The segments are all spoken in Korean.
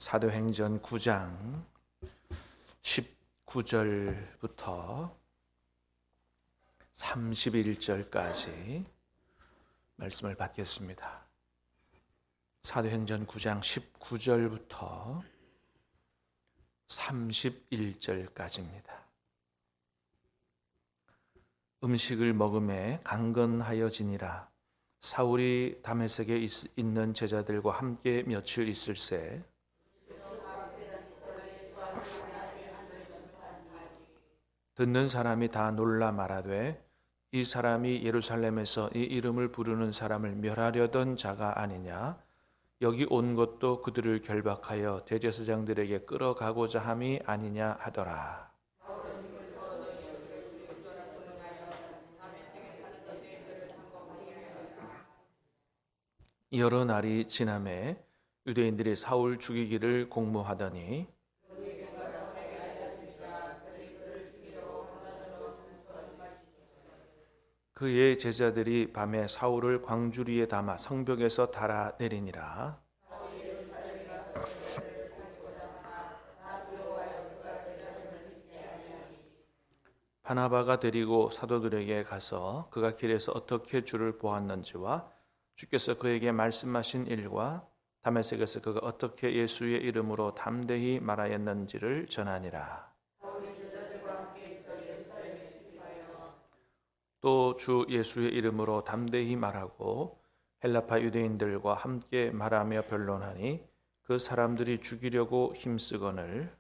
사도행전 9장 19절부터 31절까지 말씀을 받겠습니다. 사도행전 9장 19절부터 31절까지입니다. 음식을 먹음에 강건하여지니라. 사울이 다메섹에 있는 제자들과 함께 며칠 있을새 듣는 사람이 다 놀라 말하되 이 사람이 예루살렘에서 이 이름을 부르는 사람을 멸하려던 자가 아니냐. 여기 온 것도 그들을 결박하여 대제사장들에게 끌어가고자 함이 아니냐 하더라. 여러 날이 지나매 유대인들이 사울 죽이기를 공모하더니 그의 제자들이 밤에 사울을 광주리에 담아 성벽에서 달아내리니라. 바나바가 데리고 사도들에게 가서 그가 길에서 어떻게 주를 보았는지와 주께서 그에게 말씀하신 일과 다메섹에서 그가 어떻게 예수의 이름으로 담대히 말하였는지를 전하니라. 또 주 예수의 이름으로 담대히 말하고 헬라파 유대인들과 함께 말하며 변론하니 그 사람들이 죽이려고 힘쓰거늘.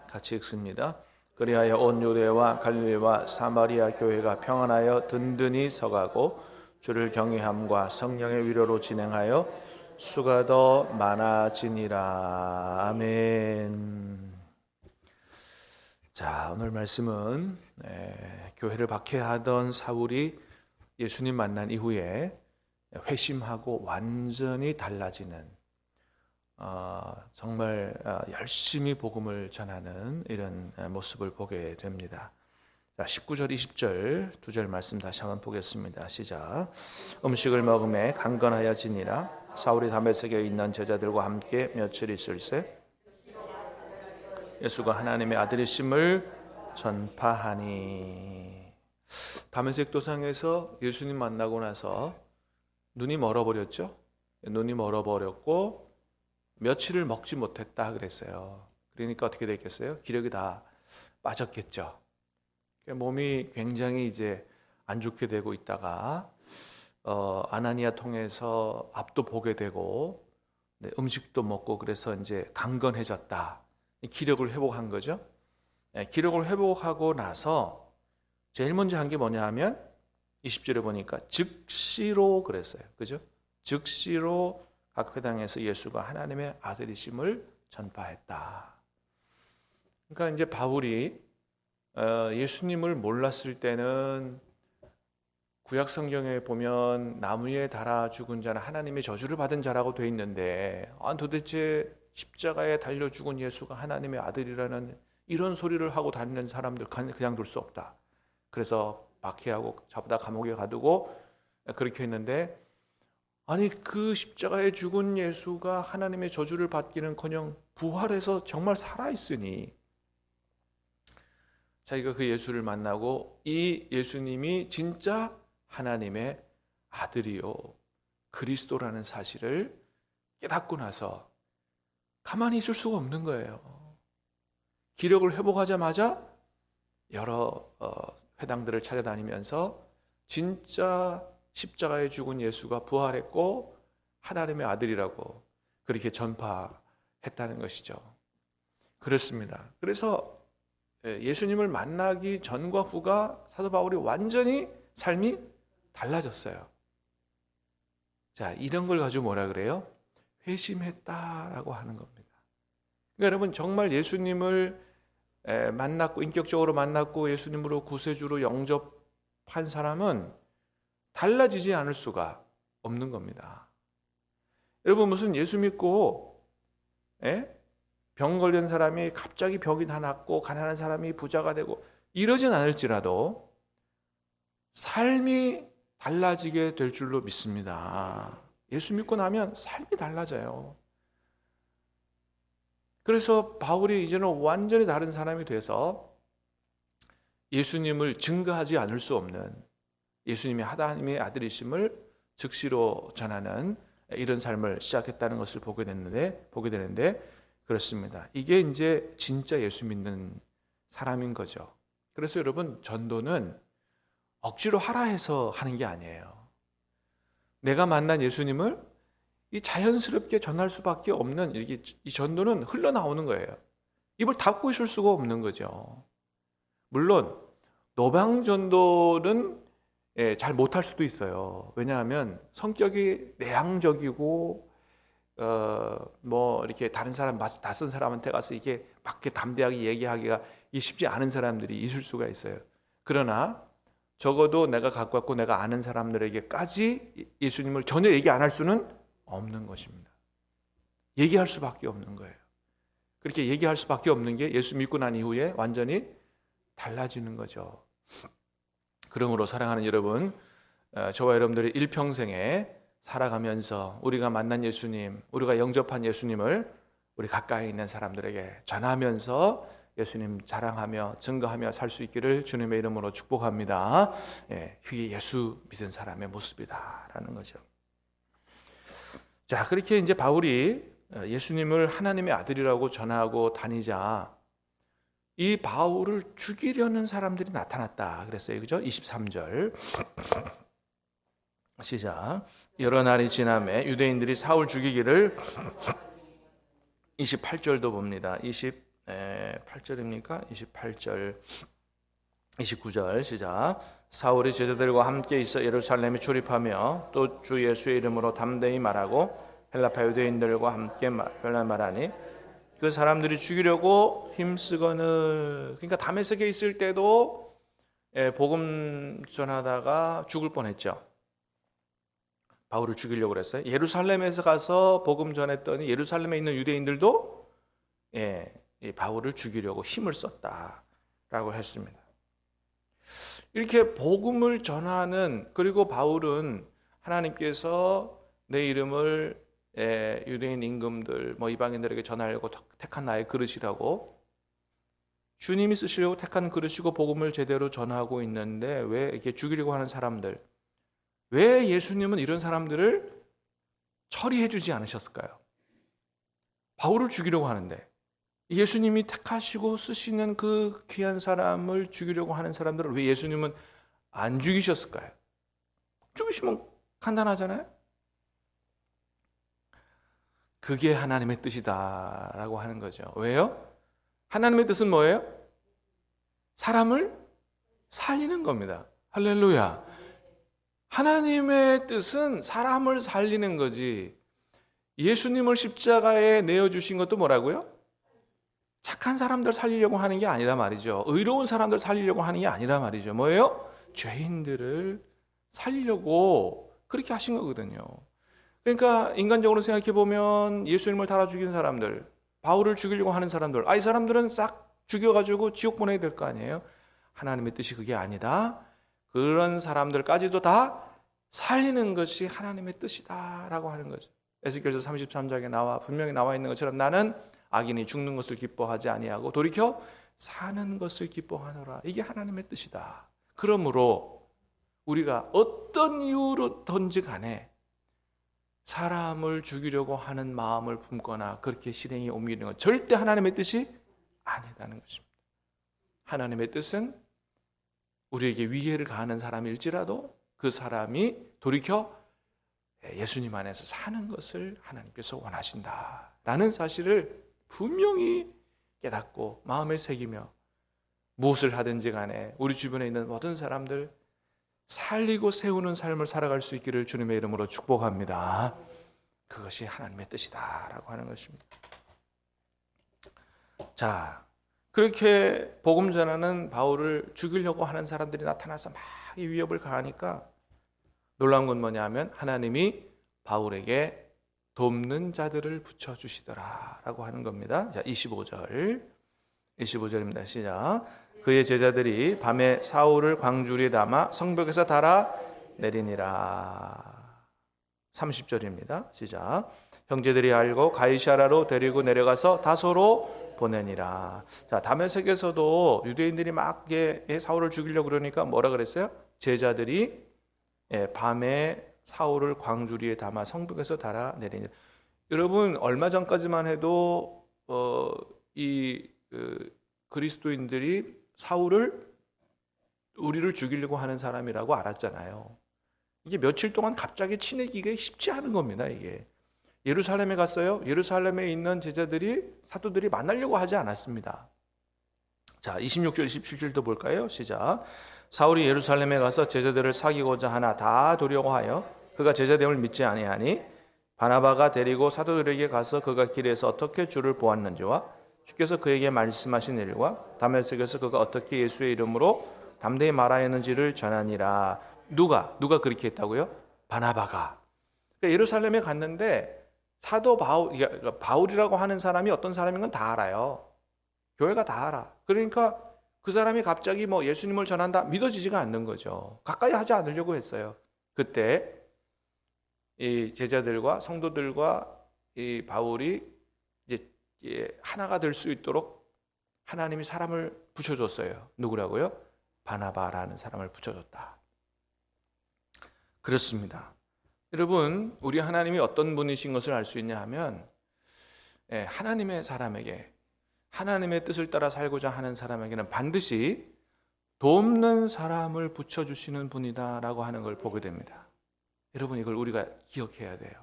같이 읽습니다. 그리하여 온 유대와 갈릴리와 사마리아 교회가 평안하여 든든히 서가고 주를 경외함과 성령의 위로로 진행하여 수가 더 많아지니라. 아멘. 자, 오늘 말씀은 교회를 박해하던 사울이 예수님 만난 이후에 회심하고 완전히 달라지는 정말 열심히 복음을 전하는 이런 모습을 보게 됩니다. 자, 19절, 20절 두 절 말씀 다시 한번 보겠습니다. 시작. 음식을 먹음에 강건하여지니라. 사울이 다메섹에 있는 제자들과 함께 며칠 있을새 예수가 하나님의 아들이심을 전파하니. 다메섹 도상에서 예수님 만나고 나서 눈이 멀어버렸죠. 눈이 멀어버렸고 며칠을 먹지 못했다 그랬어요. 그러니까 어떻게 됐겠어요? 기력이 다 빠졌겠죠. 몸이 굉장히 이제 안 좋게 되고 있다가 아나니아 통해서 앞도 보게 되고 음식도 먹고 그래서 이제 강건해졌다. 기력을 회복한 거죠. 기력을 회복하고 나서 제일 먼저 한 게 뭐냐 하면 20절에 보니까 즉시로 그랬어요. 그죠? 즉시로 각 회당에서 예수가 하나님의 아들이심을 전파했다. 그러니까 이제 바울이 예수님을 몰랐을 때는 구약 성경에 보면 나무에 달아 죽은 자는 하나님의 저주를 받은 자라고 돼 있는데 도대체 십자가에 달려 죽은 예수가 하나님의 아들이라는 이런 소리를 하고 다니는 사람들 그냥 둘 수 없다. 그래서 박해하고 잡아다 감옥에 가두고 그렇게 했는데 아니 그 십자가에 죽은 예수가 하나님의 저주를 받기는커녕 부활해서 정말 살아있으니 자기가 그 예수를 만나고 이 예수님이 진짜 하나님의 아들이요 그리스도라는 사실을 깨닫고 나서 가만히 있을 수가 없는 거예요. 기력을 회복하자마자 여러 회당들을 찾아다니면서 진짜 십자가에 죽은 예수가 부활했고 하나님의 아들이라고 그렇게 전파했다는 것이죠. 그렇습니다. 그래서 예수님을 만나기 전과 후가 사도 바울이 완전히 삶이 달라졌어요. 자, 이런 걸 가지고 뭐라 그래요? 회심했다라고 하는 겁니다. 그러니까 여러분 정말 예수님을 만났고 인격적으로 만났고 예수님으로 구세주로 영접한 사람은 달라지지 않을 수가 없는 겁니다. 여러분 무슨 예수 믿고 병 걸린 사람이 갑자기 병이 다 낫고 가난한 사람이 부자가 되고 이러진 않을지라도 삶이 달라지게 될 줄로 믿습니다. 예수 믿고 나면 삶이 달라져요. 그래서 바울이 이제는 완전히 다른 사람이 돼서 예수님을 증거하지 않을 수 없는, 예수님이 하나님의 아들이심을 즉시로 전하는 이런 삶을 시작했다는 것을 보게 되는데 그렇습니다. 이게 이제 진짜 예수 믿는 사람인 거죠. 그래서 여러분, 전도는 억지로 하라 해서 하는 게 아니에요. 내가 만난 예수님을 이 자연스럽게 전할 수밖에 없는 이 전도는 흘러나오는 거예요. 입을 닫고 있을 수가 없는 거죠. 물론 노방 전도는 잘 못할 수도 있어요. 왜냐하면 성격이 내향적이고 이렇게 다른 사람, 낯선 사람한테 가서 이게 막 담대하게 얘기하기가 쉽지 않은 사람들이 있을 수가 있어요. 그러나 적어도 내가 갖고 왔고 내가 아는 사람들에게까지 예수님을 전혀 얘기 안 할 수는 없는 것입니다. 얘기할 수밖에 없는 거예요. 그렇게 얘기할 수밖에 없는 게 예수 믿고 난 이후에 완전히 달라지는 거죠. 그러므로 사랑하는 여러분, 저와 여러분들이 일평생에 살아가면서 우리가 만난 예수님, 우리가 영접한 예수님을 우리 가까이 있는 사람들에게 전하면서 예수님 자랑하며 증거하며 살 수 있기를 주님의 이름으로 축복합니다. 이게 예수 믿은 사람의 모습이다라는 거죠. 자, 그렇게 이제 바울이 예수님을 하나님의 아들이라고 전하고 다니자 이 바울을 죽이려는 사람들이 나타났다 그랬어요. 그죠? 23절 시작. 여러 날이 지나매 유대인들이 사울 죽이기를 28절도 봅니다. 28절입니까? 28절 29절 시작. 사울이 제자들과 함께 있어 예루살렘에 출입하며 또 주 예수의 이름으로 담대히 말하고 헬라파 유대인들과 함께 말하니 그 사람들이 죽이려고 힘쓰거늘. 그러니까 다메섹에 있을 때도 복음 전하다가 죽을 뻔했죠. 바울을 죽이려고 그랬어요. 예루살렘에서 가서 복음 전했더니 예루살렘에 있는 유대인들도 바울을 죽이려고 힘을 썼다라고 했습니다. 이렇게 복음을 전하는, 그리고 바울은 하나님께서 내 이름을 유대인 임금들, 이방인들에게 전하려고 택한 나의 그릇이라고, 주님이 쓰시려고 택한 그릇이고 복음을 제대로 전하고 있는데 왜 이렇게 죽이려고 하는 사람들, 왜 예수님은 이런 사람들을 처리해 주지 않으셨을까요? 바울을 죽이려고 하는데 예수님이 택하시고 쓰시는 그 귀한 사람을 죽이려고 하는 사람들을 왜 예수님은 안 죽이셨을까요? 죽이시면 간단하잖아요. 그게 하나님의 뜻이다라고 하는 거죠. 왜요? 하나님의 뜻은 뭐예요? 사람을 살리는 겁니다. 할렐루야. 하나님의 뜻은 사람을 살리는 거지. 예수님을 십자가에 내어주신 것도 뭐라고요? 착한 사람들 살리려고 하는 게 아니라 말이죠. 의로운 사람들 살리려고 하는 게 아니라 말이죠. 뭐예요? 죄인들을 살리려고 그렇게 하신 거거든요. 그러니까 인간적으로 생각해 보면 예수님을 달아 죽인 사람들, 바울을 죽이려고 하는 사람들, 이 사람들은 싹 죽여가지고 지옥 보내야 될 거 아니에요? 하나님의 뜻이 그게 아니다. 그런 사람들까지도 다 살리는 것이 하나님의 뜻이다라고 하는 거죠. 에스겔서 33장에 분명히 나와 있는 것처럼 나는 악인이 죽는 것을 기뻐하지 아니하고 돌이켜 사는 것을 기뻐하노라. 이게 하나님의 뜻이다. 그러므로 우리가 어떤 이유로든지 간에 사람을 죽이려고 하는 마음을 품거나 그렇게 실행에 옮기는 건 절대 하나님의 뜻이 아니라는 것입니다. 하나님의 뜻은 우리에게 위해를 가하는 사람일지라도 그 사람이 돌이켜 예수님 안에서 사는 것을 하나님께서 원하신다라는 사실을 분명히 깨닫고 마음에 새기며 무엇을 하든지 간에 우리 주변에 있는 모든 사람들 살리고 세우는 삶을 살아갈 수 있기를 주님의 이름으로 축복합니다. 그것이 하나님의 뜻이다라고 하는 것입니다. 자, 그렇게 복음 전하는 바울을 죽이려고 하는 사람들이 나타나서 막 이 위협을 가하니까 놀라운 건 뭐냐면 하나님이 바울에게 돕는 자들을 붙여주시더라라고 하는 겁니다. 자, 25절입니다. 시작. 그의 제자들이 밤에 사울을 광주리에 담아 성벽에서 달아 내리니라. 30절입니다. 시작. 형제들이 알고 가이사랴로 데리고 내려가서 다소로 보내니라. 자, 다메섹에서도 유대인들이 막 사울을 죽이려고 그러니까 뭐라 그랬어요? 제자들이 밤에 사울을 광주리에 담아 성벽에서 달아내리니. 여러분, 얼마 전까지만 해도 그리스도인들이 사울을 우리를 죽이려고 하는 사람이라고 알았잖아요. 이게 며칠 동안 갑자기 친해지기가 쉽지 않은 겁니다. 이게 예루살렘에 갔어요. 예루살렘에 있는 제자들이 사도들이 만나려고 하지 않았습니다. 자, 26절 27절도 볼까요? 시작. 사울이 예루살렘에 가서 제자들을 사귀고자 하나 다 두려워하여 그가 제자됨을 믿지 아니하니 바나바가 데리고 사도들에게 가서 그가 길에서 어떻게 주를 보았는지와 주께서 그에게 말씀하신 일과 다메섹에서 그가 어떻게 예수의 이름으로 담대히 말하였는지를 전하니라. 누가 그렇게 했다고요? 바나바가. 그러니까 예루살렘에 갔는데 사도 바울이라고 하는 사람이 어떤 사람인 건 다 알아요. 교회가 다 알아. 그러니까 그 사람이 갑자기 예수님을 전한다 믿어지지가 않는 거죠. 가까이 하지 않으려고 했어요. 그때 이 제자들과 성도들과 이 바울이 이제 하나가 될 수 있도록 하나님이 사람을 붙여줬어요. 누구라고요? 바나바라는 사람을 붙여줬다. 그렇습니다. 여러분, 우리 하나님이 어떤 분이신 것을 알 수 있냐 하면 하나님의 사람에게, 하나님의 뜻을 따라 살고자 하는 사람에게는 반드시 돕는 사람을 붙여주시는 분이다라고 하는 걸 보게 됩니다. 여러분, 이걸 우리가 기억해야 돼요.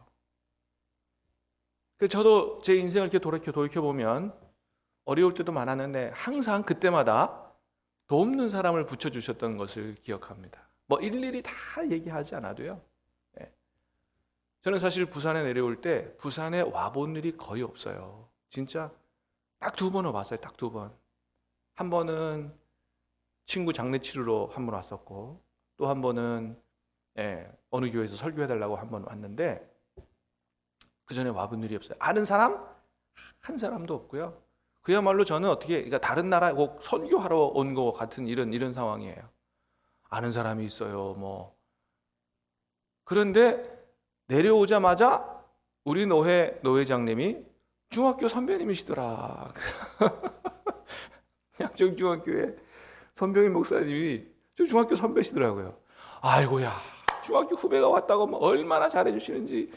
저도 제 인생을 이렇게 돌이켜보면 어려울 때도 많았는데 항상 그때마다 돕는 사람을 붙여주셨던 것을 기억합니다. 일일이 다 얘기하지 않아도요. 저는 사실 부산에 내려올 때 부산에 와본 일이 거의 없어요. 진짜 딱 2번 와봤어요. 딱 2번. 한 번은 친구 장례 치르러 한 번 왔었고, 또 한 번은 어느 교회에서 설교해달라고 한 번 왔는데 그 전에 와본 일이 없어요. 아는 사람? 한 사람도 없고요. 그야말로 저는 그러니까 다른 나라에 꼭 선교하러 온 것 같은 이런 상황이에요. 아는 사람이 있어요. 그런데 내려오자마자 우리 노회장님이 중학교 선배님이시더라. 양정중학교에 선병인 목사님이 저 중학교 선배시더라고요. 아이고야, 중학교 후배가 왔다고 얼마나 잘해주시는지.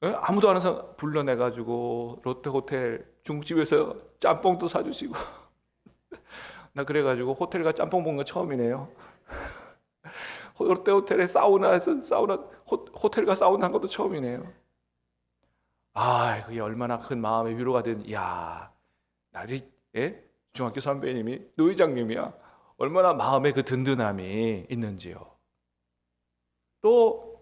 아무도 안 와서 불러내가지고 롯데호텔 중국집에서 짬뽕도 사주시고. 나 그래가지고 호텔 가 짬뽕 본 거 처음이네요. 롯데호텔에 호텔 가 사우나 한 것도 처음이네요. 그게 얼마나 큰 마음의 위로가 된. 나리 중학교 선배님이 노회장님이야. 얼마나 마음에 그 든든함이 있는지요. 또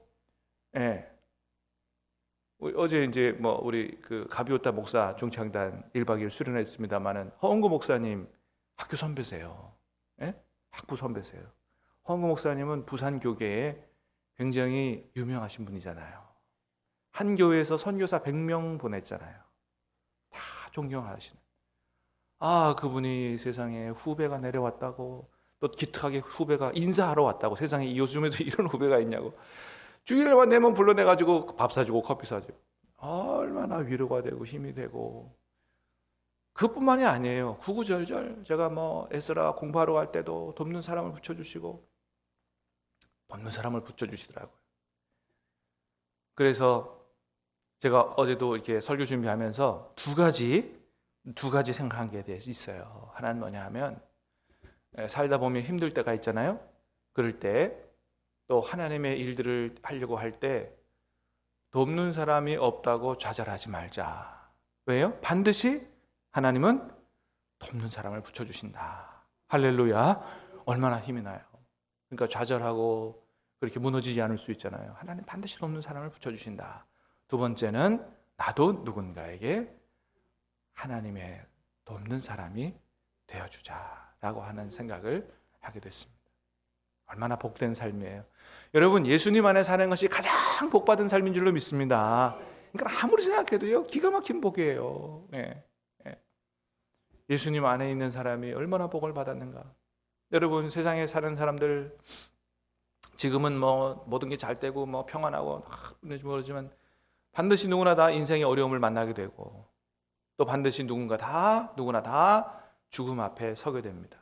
어제 이제 우리 그 가비오타 목사 중창단 1박 2일 수련했습니다만은 허은구 목사님 학교 선배세요. 학부 선배세요. 허은구 목사님은 부산 교계에 굉장히 유명하신 분이잖아요. 한 교회에서 선교사 100명 보냈잖아요. 다 존경하시는. 그분이 세상에 후배가 내려왔다고, 또 기특하게 후배가 인사하러 왔다고. 세상에 요즘에도 이런 후배가 있냐고. 주일에만 되면 불러내가지고 밥 사주고 커피 사주고. 얼마나 위로가 되고 힘이 되고. 그것뿐만이 아니에요. 구구절절 제가 에스라 공부하러 갈 때도 돕는 사람을 붙여주시고 돕는 사람을 붙여주시더라고요. 그래서 제가 어제도 이렇게 설교 준비하면서 두 가지 생각한 게 있어요. 하나는 뭐냐 하면 살다 보면 힘들 때가 있잖아요. 그럴 때 또 하나님의 일들을 하려고 할 때 돕는 사람이 없다고 좌절하지 말자. 왜요? 반드시 하나님은 돕는 사람을 붙여주신다. 할렐루야. 얼마나 힘이 나요. 그러니까 좌절하고 그렇게 무너지지 않을 수 있잖아요. 하나님 반드시 돕는 사람을 붙여주신다. 두 번째는 나도 누군가에게 하나님의 돕는 사람이 되어주자라고 하는 생각을 하게 됐습니다. 얼마나 복된 삶이에요. 여러분, 예수님 안에 사는 것이 가장 복받은 삶인 줄로 믿습니다. 그러니까 아무리 생각해도요, 기가 막힌 복이에요. 예수님 안에 있는 사람이 얼마나 복을 받았는가. 여러분, 세상에 사는 사람들 지금은 뭐 모든 게 잘 되고 뭐 평안하고 그런지 모르지만 반드시 누구나 다 인생의 어려움을 만나게 되고 또 반드시 누구나 다 죽음 앞에 서게 됩니다.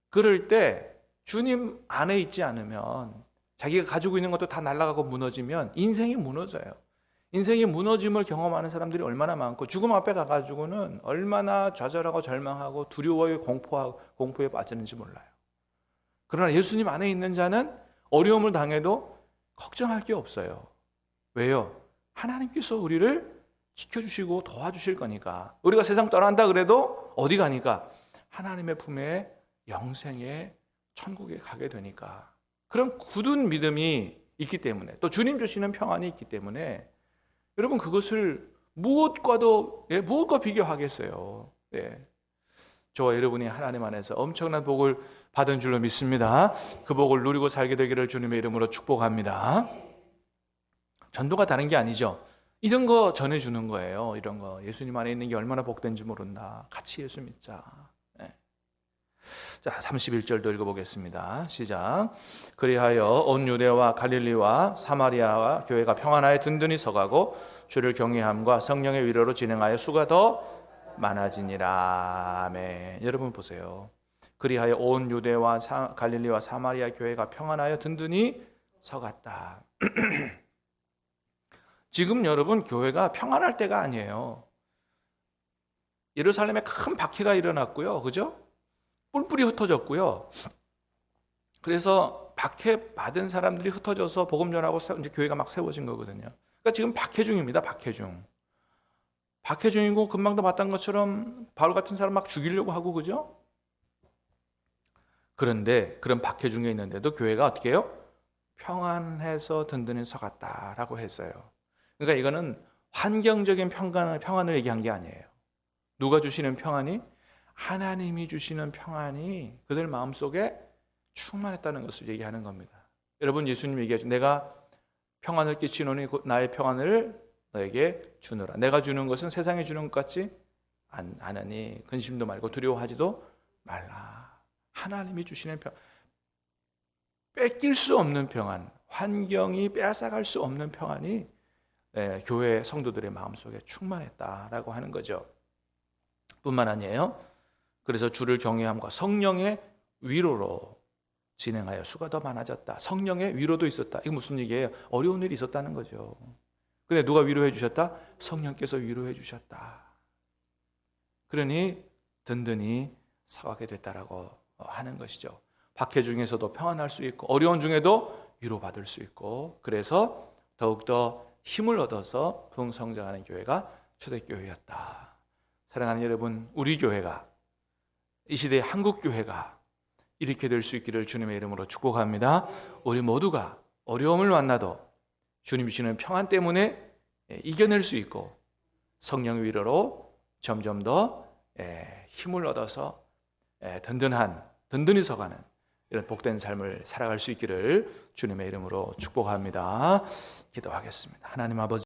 그럴 때 주님 안에 있지 않으면 자기가 가지고 있는 것도 다 날아가고 무너지면 인생이 무너져요. 인생의 무너짐을 경험하는 사람들이 얼마나 많고 죽음 앞에 가가지고는 얼마나 좌절하고 절망하고 두려워에 공포에 빠지는지 몰라요. 그러나 예수님 안에 있는 자는 어려움을 당해도 걱정할 게 없어요. 왜요? 하나님께서 우리를 지켜주시고 도와주실 거니까. 우리가 세상 떠난다 그래도 어디 가니까? 하나님의 품에 영생의 천국에 가게 되니까. 그런 굳은 믿음이 있기 때문에 또 주님 주시는 평안이 있기 때문에 여러분 그것을 무엇과 비교하겠어요. 네. 저와 여러분이 하나님 안에서 엄청난 복을 받은 줄로 믿습니다. 그 복을 누리고 살게 되기를 주님의 이름으로 축복합니다. 전도가 다른 게 아니죠. 이런 거 전해주는 거예요. 이런 거 예수님 안에 있는 게 얼마나 복된지 모른다. 같이 예수 믿자. 네. 자, 31절도 읽어보겠습니다. 시작. 그리하여 온 유대와 갈릴리와 사마리아와 교회가 평안하여 든든히 서가고 주를 경외함과 성령의 위로로 진행하여 수가 더 많아지니라. 아멘. 여러분 보세요. 그리하여 온 유대와 갈릴리와 사마리아 교회가 평안하여 든든히 서갔다. 지금 여러분 교회가 평안할 때가 아니에요. 예루살렘에 큰 박해가 일어났고요. 그죠? 뿔뿔이 흩어졌고요. 그래서 박해 받은 사람들이 흩어져서 복음 전하고 이제 교회가 막 세워진 거거든요. 그러니까 지금 박해 중입니다. 박해 중이고 금방도 봤던 것처럼 바울 같은 사람 막 죽이려고 하고 그죠? 그런데 그런 박해 중에 있는데도 교회가 어떻게 해요? 평안해서 든든히 서갔다라고 했어요. 그러니까 이거는 환경적인 평안을 얘기한 게 아니에요. 누가 주시는 평안이? 하나님이 주시는 평안이 그들 마음속에 충만했다는 것을 얘기하는 겁니다. 여러분 예수님 얘기하죠. 내가 평안을 끼치노니 나의 평안을 너에게 주노라. 내가 주는 것은 세상에 주는 것 같지 않으니 근심도 말고 두려워하지도 말라. 하나님이 주시는 평안, 뺏길 수 없는 평안, 환경이 빼앗아갈 수 없는 평안이 교회 성도들의 마음속에 충만했다라고 하는 거죠. 뿐만 아니에요. 그래서 주를 경외함과 성령의 위로로 진행하여 수가 더 많아졌다. 성령의 위로도 있었다. 이게 무슨 얘기예요? 어려운 일이 있었다는 거죠. 근데 누가 위로해 주셨다? 성령께서 위로해 주셨다. 그러니 든든히 서가게 됐다라고 하는 것이죠. 박해 중에서도 평안할 수 있고 어려운 중에도 위로받을 수 있고 그래서 더욱더 힘을 얻어서 부흥성장하는 교회가 초대교회였다. 사랑하는 여러분, 우리 교회가 이 시대의 한국교회가 이렇게 될 수 있기를 주님의 이름으로 축복합니다. 우리 모두가 어려움을 만나도 주님 주시는 평안 때문에 이겨낼 수 있고 성령의 위로로 점점 더 힘을 얻어서 든든히 서가는 이런 복된 삶을 살아갈 수 있기를 주님의 이름으로 축복합니다. 기도하겠습니다. 하나님 아버지